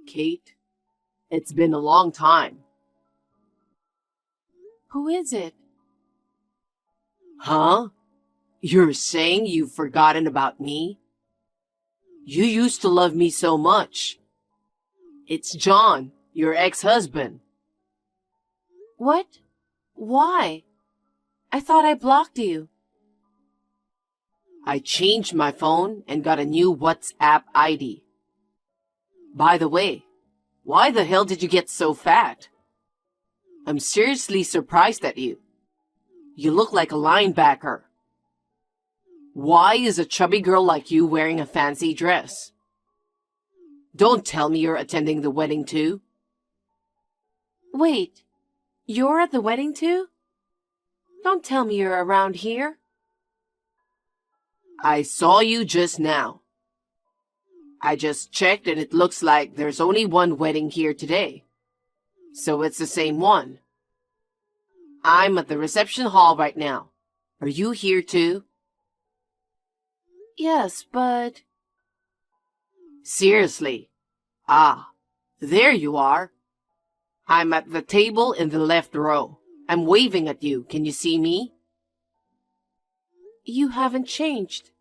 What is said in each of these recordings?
Kate. It's been a long time. Who is it? Huh? You're saying you've forgotten about me? You used to love me so much. It's John, your ex-husband. What? Why? I thought I blocked you. I changed my phone and got a new WhatsApp ID. By the way, why the hell did you get so fat? I'm seriously surprised at you. You look like a linebacker. Why is a chubby girl like you wearing a fancy dress? Don't tell me you're attending the wedding too. Wait, you're at the wedding too? Don't tell me you're around here. I saw you just now. I just checked and it looks like there's only one wedding here today. So it's the same one. I'm at the reception hall right now. Are you here too? Yes, but... Seriously. Ah, there you are. I'm at the table in the left row. I'm waving at you. Can you see me? You haven't changed.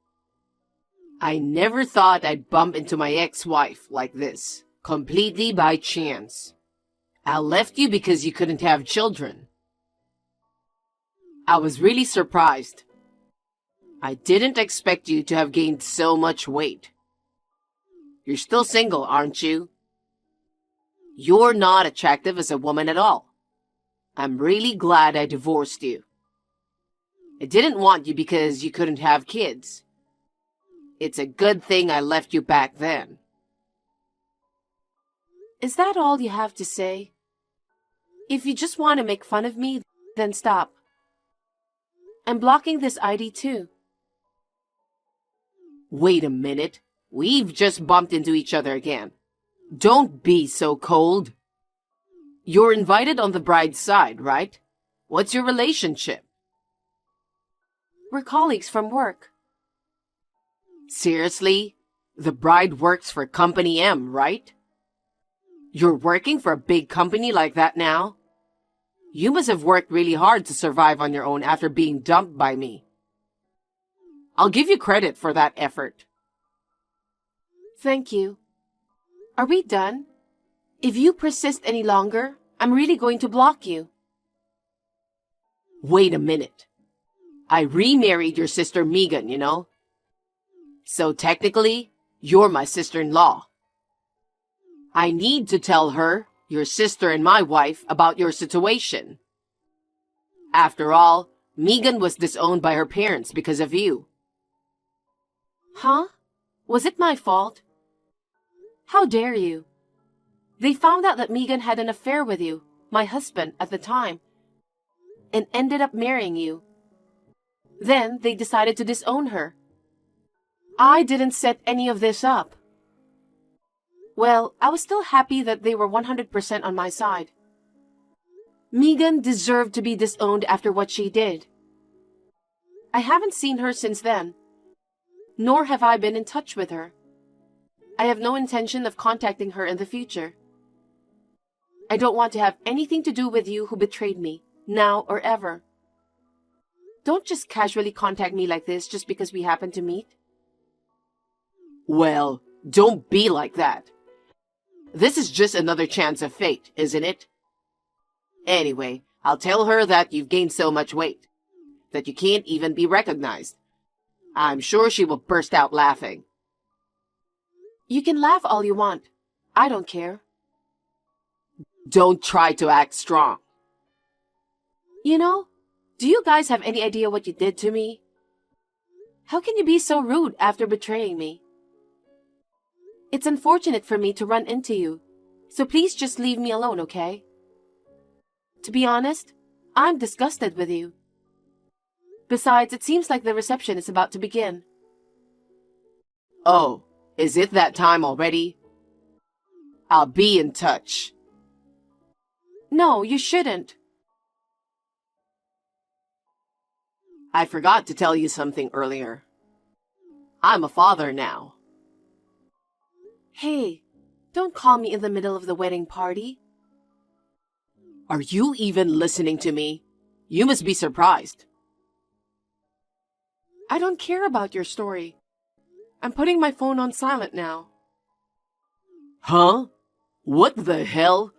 I never thought I'd bump into my ex-wife like this, completely by chance. I left you because you couldn't have children. I was really surprised. I didn't expect you to have gained so much weight. You're still single, aren't you? You're not attractive as a woman at all. I'm really glad I divorced you. I didn't want you because you couldn't have kids. It's a good thing I left you back then. Is that all you have to say? If you just want to make fun of me, then stop. I'm blocking this ID too. Wait a minute. We've just bumped into each other again. Don't be so cold. You're invited on the bride's side, right? What's your relationship? We're colleagues from work. Seriously? The bride works for Company M, right? You're working for a big company like that now? You must have worked really hard to survive on your own after being dumped by me. I'll give you credit for that effort. Thank you. Are we done? If you persist any longer, I'm really going to block you. Wait a minute. I remarried your sister Megan, you know? So technically, you're my sister-in-law. I need to tell her, your sister and my wife, about your situation. After all, Megan was disowned by her parents because of you. Huh? Was it my fault? How dare you? They found out that Megan had an affair with you, my husband at the time, and ended up marrying you. Then they decided to disown her. I didn't set any of this up. Well, I was still happy that they were 100% on my side. Megan deserved to be disowned after what she did. I haven't seen her since then, nor have I been in touch with her. I have no intention of contacting her in the future. I don't want to have anything to do with you who betrayed me, now or ever. Don't just casually contact me like this just because we happen to meet. Well, don't be like that. This is just another chance of fate, isn't it? Anyway, I'll tell her that you've gained so much weight that you can't even be recognized. I'm sure she will burst out laughing. You can laugh all you want. I don't care. Don't try to act strong. You know, do you guys have any idea what you did to me? How can you be so rude after betraying me? It's unfortunate for me to run into you, so please just leave me alone, okay? To be honest, I'm disgusted with you. Besides, it seems like the reception is about to begin. Oh, is it that time already? I'll be in touch. No, you shouldn't. I forgot to tell you something earlier. I'm a father now. Hey, Don't call me in the middle of the wedding party. Are you even listening to me? You must be surprised. I don't care about your story. I'm putting my phone on silent now. Huh? What the hell?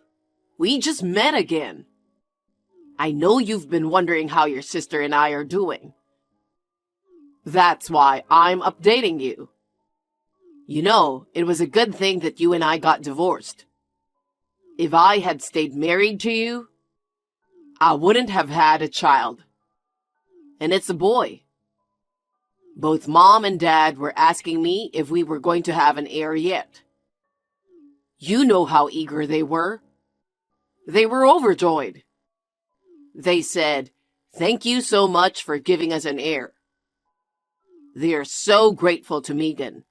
We just met again. I know you've been wondering how your sister and I are doing. That's why I'm updating you. You know, it was a good thing that you and I got divorced. If I had stayed married to you, I wouldn't have had a child. And it's a boy. Both Mom and Dad were asking me if we were going to have an heir yet. You know how eager they were. They were overjoyed. They said, "Thank you so much for giving us an heir." They are so grateful to Megan.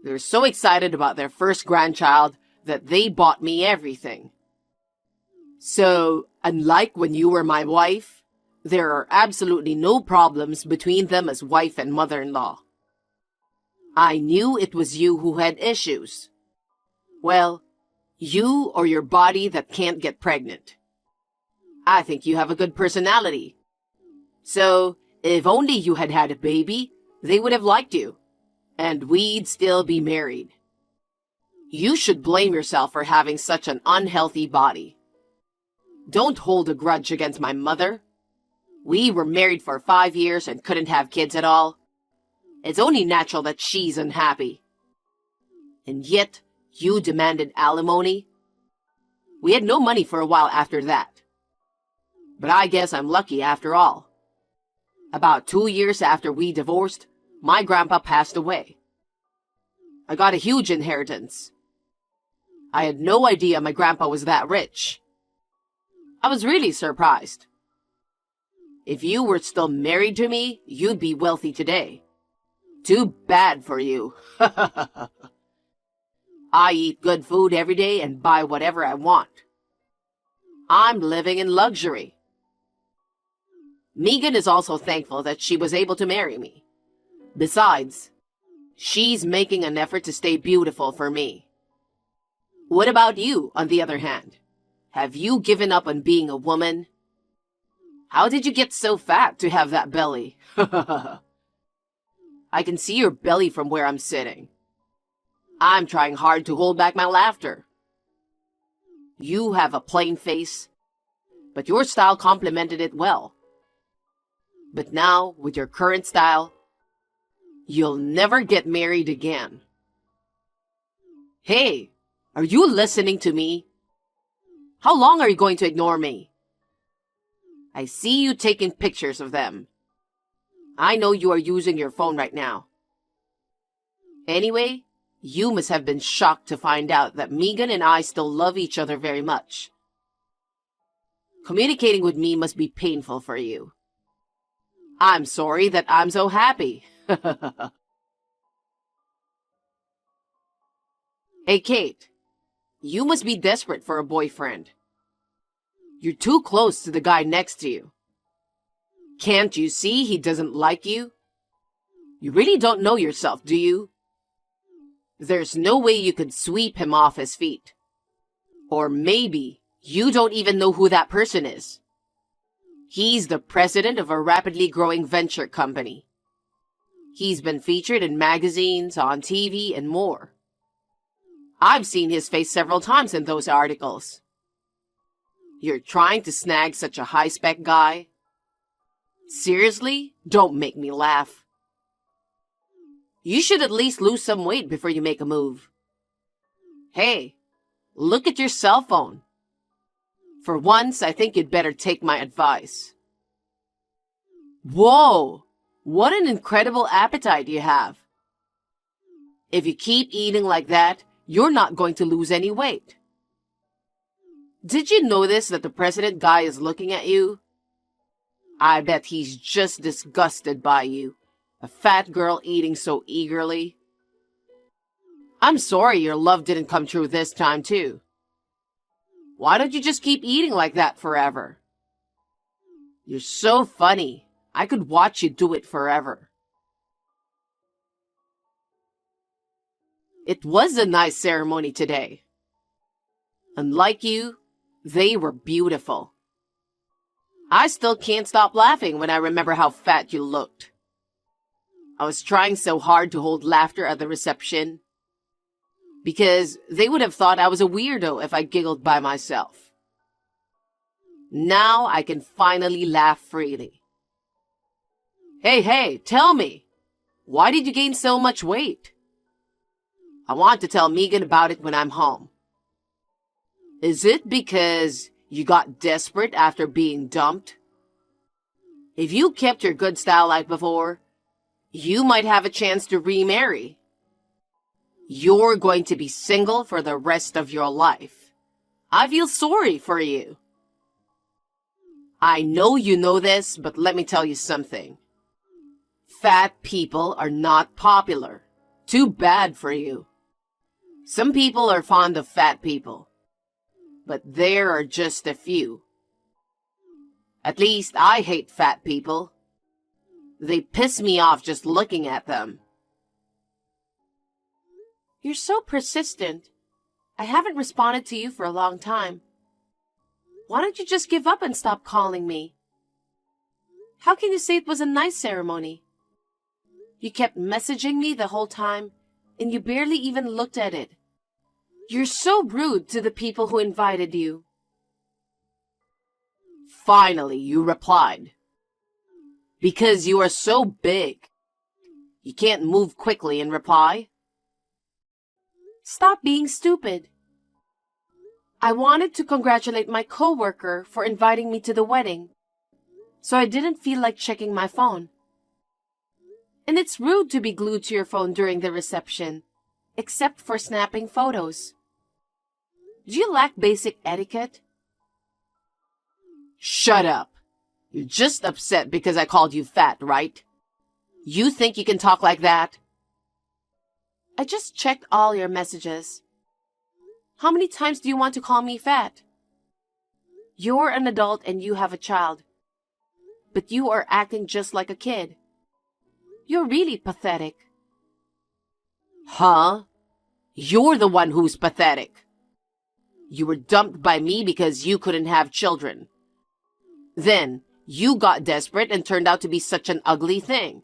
They're so excited about their first grandchild that they bought me everything. So, unlike when you were my wife, there are absolutely no problems between them as wife and mother-in-law. I knew it was you who had issues. Well, you or your body that can't get pregnant. I think you have a good personality. So, if only you had had a baby, they would have liked you. And we'd still be married. You should blame yourself for having such an unhealthy body. Don't hold a grudge against my mother. We were married for 5 years and couldn't have kids at all. It's only natural that she's unhappy. And yet, you demanded alimony. We had no money for a while after that. But I guess I'm lucky after all. About 2 years after we divorced, my grandpa passed away. I got a huge inheritance. I had no idea my grandpa was that rich. I was really surprised. If you were still married to me, you'd be wealthy today. Too bad for you. I eat good food every day and buy whatever I want. I'm living in luxury. Megan is also thankful that she was able to marry me. Besides, she's making an effort to stay beautiful for me. What about you, on the other hand? Have you given up on being a woman? How did you get so fat to have that belly? I can see your belly from where I'm sitting. I'm trying hard to hold back my laughter. You have a plain face, but your style complemented it well. But now, with your current style, you'll never get married again. Hey, are you listening to me? How long are you going to ignore me? I see you taking pictures of them. I know you are using your phone right now. Anyway, you must have been shocked to find out that Megan and I still love each other very much. Communicating with me must be painful for you. I'm sorry that I'm so happy. Hey, Kate, you must be desperate for a boyfriend. You're too close to the guy next to you. Can't you see he doesn't like you? You really don't know yourself, do you? There's no way you could sweep him off his feet. Or maybe you don't even know who that person is. He's the president of a rapidly growing venture company. He's been featured in magazines, on TV, and more. I've seen his face several times in those articles. You're trying to snag such a high-spec guy? Seriously? Don't make me laugh. You should at least lose some weight before you make a move. Hey, look at your cell phone. For once, I think you'd better take my advice. Whoa! What an incredible appetite you have. If you keep eating like that, you're not going to lose any weight. Did you notice that the president guy is looking at you? I bet he's just disgusted by you, a fat girl eating so eagerly. I'm sorry your love didn't come true this time too. Why don't you just keep eating like that forever? You're so funny. I could watch you do it forever. It was a nice ceremony today. Unlike you, they were beautiful. I still can't stop laughing when I remember how fat you looked. I was trying so hard to hold laughter at the reception because they would have thought I was a weirdo if I giggled by myself. Now I can finally laugh freely. Hey, tell me, why did you gain so much weight? I want to tell Megan about it when I'm home. Is it because you got desperate after being dumped? If you kept your good style like before, you might have a chance to remarry. You're going to be single for the rest of your life. I feel sorry for you. I know you know this, but let me tell you something. Fat people are not popular. Too bad for you. Some people are fond of fat people, but there are just a few. At least I hate fat people. They piss me off just looking at them. You're so persistent. I haven't responded to you for a long time. Why don't you just give up and stop calling me? How can you say it was a nice ceremony? You kept messaging me the whole time, and you barely even looked at it. You're so rude to the people who invited you. Finally, you replied. Because you are so big. You can't move quickly and reply. Stop being stupid. I wanted to congratulate my coworker for inviting me to the wedding, so I didn't feel like checking my phone. And it's rude to be glued to your phone during the reception, except for snapping photos. Do you lack basic etiquette? Shut up. You're just upset because I called you fat, right? You think you can talk like that? I just checked all your messages. How many times do you want to call me fat? You're an adult and you have a child, but you are acting just like a kid. You're really pathetic. Huh? You're the one who's pathetic. You were dumped by me because you couldn't have children. Then, you got desperate and turned out to be such an ugly thing.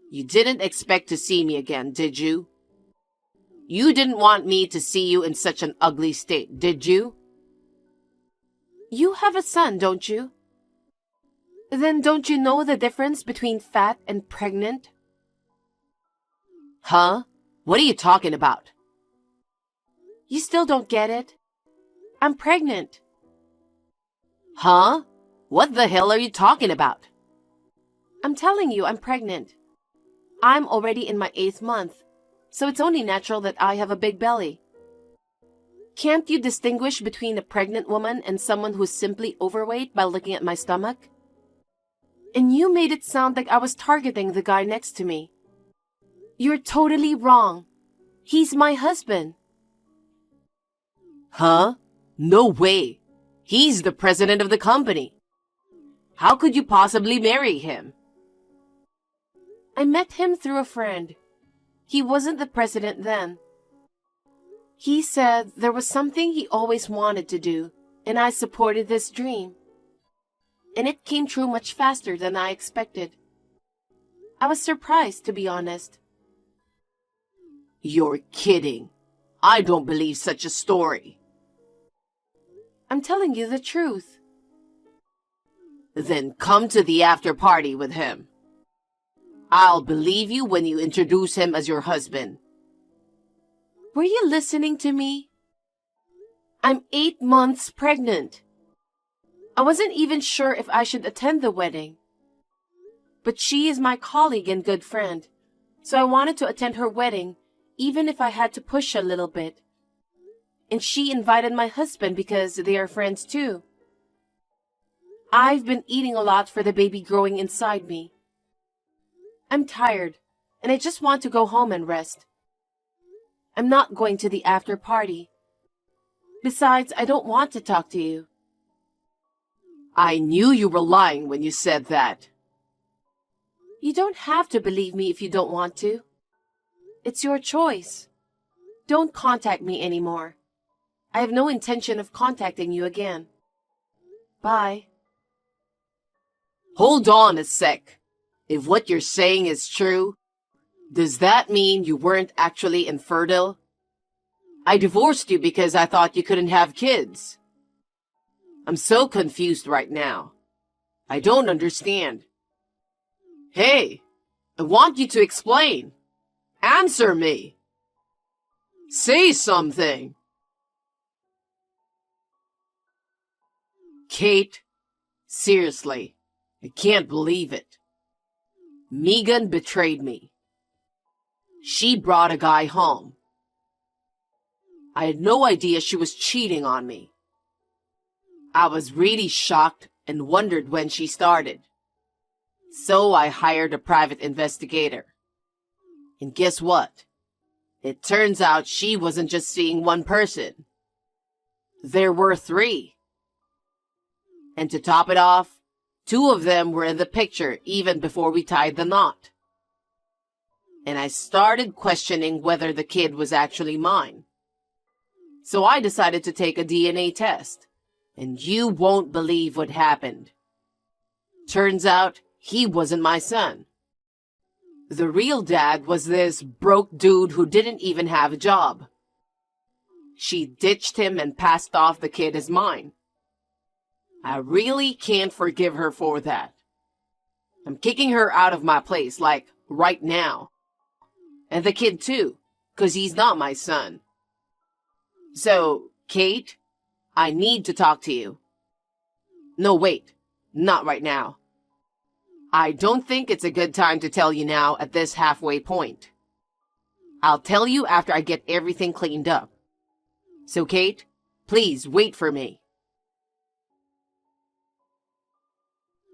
You didn't expect to see me again, did you? You didn't want me to see you in such an ugly state, did you? You have a son, don't you? Then don't you know the difference between fat and pregnant? Huh? What are you talking about? You still don't get it? I'm pregnant. Huh? What the hell are you talking about? I'm telling you, I'm pregnant. I'm already in my 8th month, so it's only natural that I have a big belly. Can't you distinguish between a pregnant woman and someone who's simply overweight by looking at my stomach? And you made it sound like I was targeting the guy next to me. You're totally wrong. He's my husband. Huh? No way. He's the president of the company. How could you possibly marry him? I met him through a friend. He wasn't the president then. He said there was something he always wanted to do, and I supported this dream. And it came true much faster than I expected. I was surprised, to be honest. You're kidding. I don't believe such a story. I'm telling you the truth. Then come to the after party with him. I'll believe you when you introduce him as your husband. Were you listening to me? I'm 8 months pregnant. I wasn't even sure if I should attend the wedding. But she is my colleague and good friend, so I wanted to attend her wedding, even if I had to push a little bit. And she invited my husband because they are friends too. I've been eating a lot for the baby growing inside me. I'm tired, and I just want to go home and rest. I'm not going to the after party. Besides, I don't want to talk to you. I knew you were lying when you said that. You don't have to believe me if you don't want to. It's your choice. Don't contact me anymore. I have no intention of contacting you again. Bye. Hold on a sec. If what you're saying is true, does that mean you weren't actually infertile? I divorced you because I thought you couldn't have kids. I'm so confused right now. I don't understand. Hey, I want you to explain. Answer me. Say something. Kate, seriously, I can't believe it. Megan betrayed me. She brought a guy home. I had no idea she was cheating on me. I was really shocked and wondered when she started. So I hired a private investigator. And guess what? It turns out she wasn't just seeing one person. There were 3. And to top it off, 2 of them were in the picture even before we tied the knot. And I started questioning whether the kid was actually mine. So I decided to take a DNA test. And you won't believe what happened. Turns out he wasn't my son. The real dad was this broke dude who didn't even have a job. She ditched him and passed off the kid as mine. I really can't forgive her for that. I'm kicking her out of my place, like, right now. And the kid too, 'cause he's not my son. So, Kate, I need to talk to you. No, wait, not right now. I don't think it's a good time to tell you now at this halfway point. I'll tell you after I get everything cleaned up. So, Kate, please wait for me.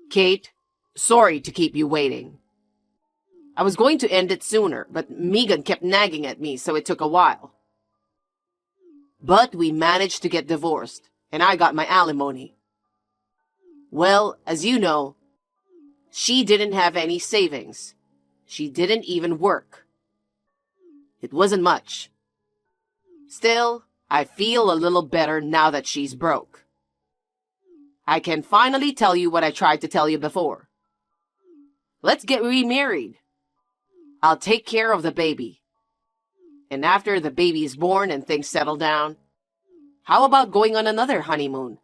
Kate, sorry to keep you waiting. I was going to end it sooner, but Megan kept nagging at me, so it took a while. But we managed to get divorced, and I got my alimony. Well, as you know, she didn't have any savings. She didn't even work. It wasn't much. Still, I feel a little better now that she's broke. I can finally tell you what I tried to tell you before. Let's get remarried. I'll take care of the baby. And after the baby is born and things settle down, how about going on another honeymoon?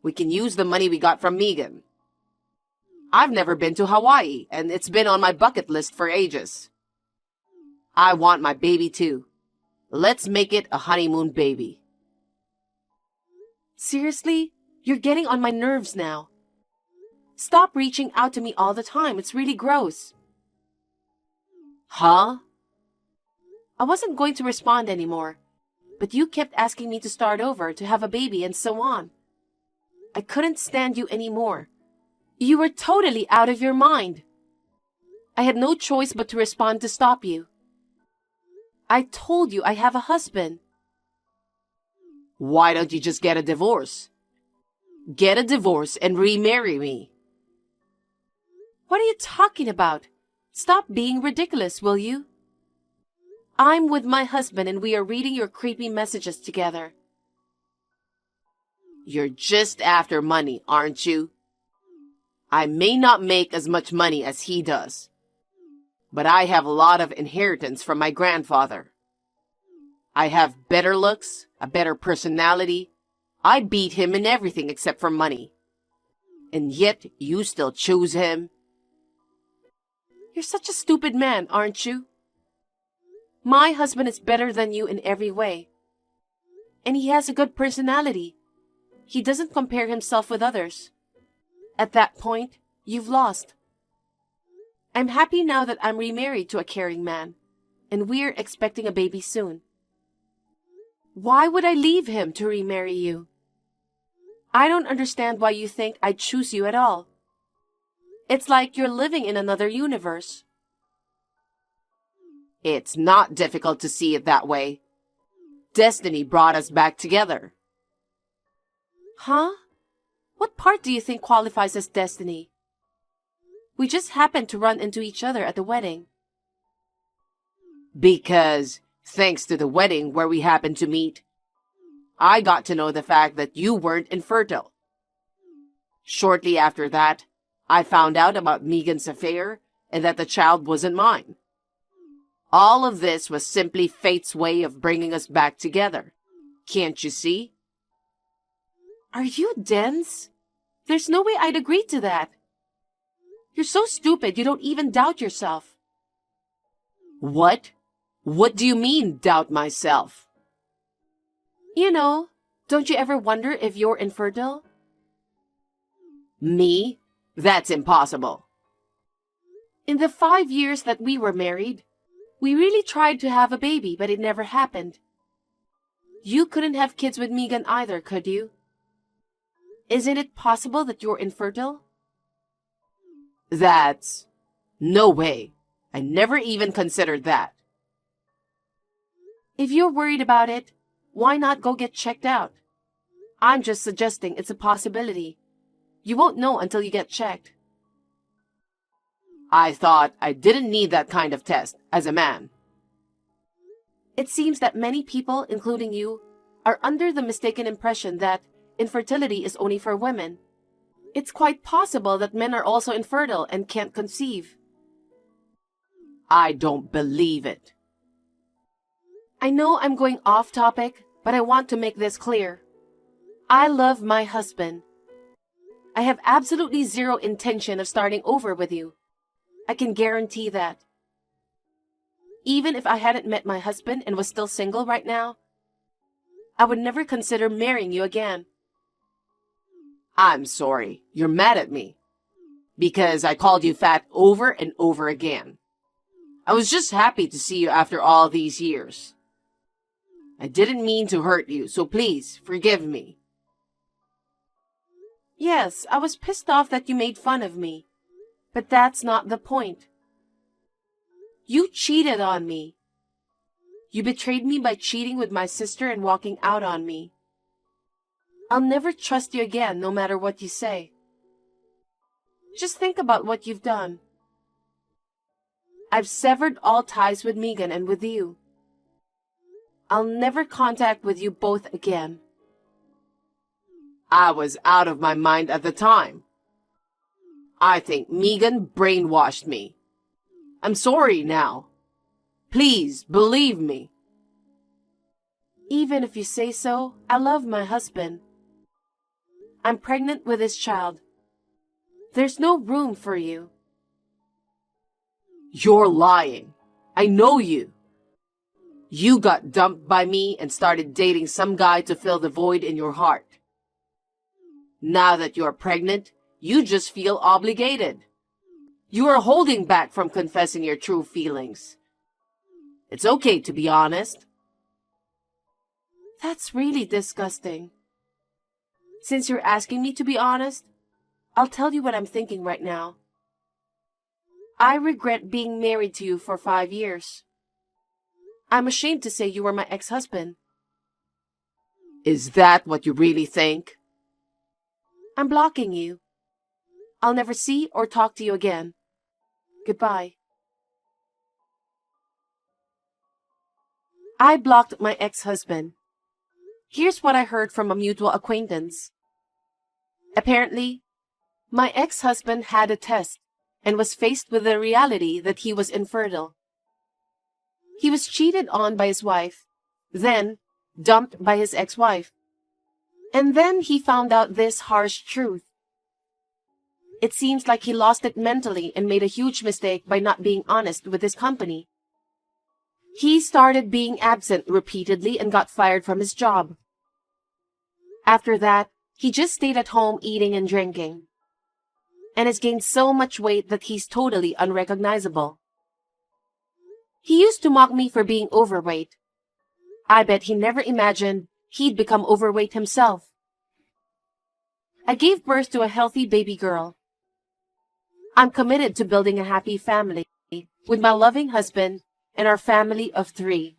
We can use the money we got from Megan. I've never been to Hawaii, and it's been on my bucket list for ages. I want my baby too. Let's make it a honeymoon baby. Seriously? You're getting on my nerves now. Stop reaching out to me all the time. It's really gross. Huh? I wasn't going to respond anymore, but you kept asking me to start over, to have a baby, and so on. I couldn't stand you anymore. You were totally out of your mind. I had no choice but to respond to stop you. I told you I have a husband. Why don't you just get a divorce? Get a divorce and remarry me. What are you talking about? Stop being ridiculous, will you? I'm with my husband and we are reading your creepy messages together. You're just after money, aren't you? I may not make as much money as he does, but I have a lot of inheritance from my grandfather. I have better looks, a better personality. I beat him in everything except for money. And yet you still choose him? You're such a stupid man, aren't you? My husband is better than you in every way. And he has a good personality. He doesn't compare himself with others. At that point, you've lost. I'm happy now that I'm remarried to a caring man, and we're expecting a baby soon. Why would I leave him to remarry you? I don't understand why you think I'd choose you at all. It's like you're living in another universe. It's not difficult to see it that way. Destiny brought us back together. Huh? What part do you think qualifies as destiny? We just happened to run into each other at the wedding. Because Thanks to the wedding where we happened to meet, I got to know the fact that you weren't infertile. Shortly after that, I found out about Megan's affair and that the child wasn't mine. All of this was simply fate's way of bringing us back together. Can't you see? Are you dense? There's no way I'd agree to that. You're so stupid you don't even doubt yourself. What? What do you mean, doubt myself? You know, don't you ever wonder if you're infertile? Me? That's impossible. In the 5 years that we were married, we really tried to have a baby, but it never happened. You couldn't have kids with Megan either, could you? Isn't it possible that you're infertile? That's... No way. I never even considered that. If you're worried about it, why not go get checked out? I'm just suggesting it's a possibility. You won't know until you get checked. I thought I didn't need that kind of test as a man. It seems that many people, including you, are under the mistaken impression that infertility is only for women. It's quite possible that men are also infertile and can't conceive. I don't believe it. I know I'm going off topic, but I want to make this clear. I love my husband. I have absolutely zero intention of starting over with you. I can guarantee that. Even if I hadn't met my husband and was still single right now, I would never consider marrying you again. I'm sorry. You're mad at me. Because I called you fat over and over again. I was just happy to see you after all these years. I didn't mean to hurt you, so please forgive me. Yes, I was pissed off that you made fun of me. But that's not the point. You cheated on me. You betrayed me by cheating with my sister and walking out on me. I'll never trust you again, no matter what you say. Just think about what you've done. I've severed all ties with Megan and with you. I'll never contact with you both again. I was out of my mind at the time. I think Megan brainwashed me. I'm sorry now. Please believe me. Even if you say so, I love my husband. I'm pregnant with his child. There's no room for you. You're lying. I know you. You got dumped by me and started dating some guy to fill the void in your heart. Now that you're pregnant, you just feel obligated. You are holding back from confessing your true feelings. It's okay to be honest. That's really disgusting. Since you're asking me to be honest, I'll tell you what I'm thinking right now. I regret being married to you for 5 years. I'm ashamed to say you were my ex-husband. Is that what you really think? I'm blocking you. I'll never see or talk to you again. Goodbye. I blocked my ex-husband. Here's what I heard from a mutual acquaintance. Apparently, my ex-husband had a test and was faced with the reality that he was infertile. He was cheated on by his wife, then dumped by his ex-wife. And then he found out this harsh truth. It seems like he lost it mentally and made a huge mistake by not being honest with his company. He started being absent repeatedly and got fired from his job. After that, he just stayed at home eating and drinking, and has gained so much weight that he's totally unrecognizable. He used to mock me for being overweight. I bet he never imagined he'd become overweight himself. I gave birth to a healthy baby girl. I'm committed to building a happy family with my loving husband and our family of 3.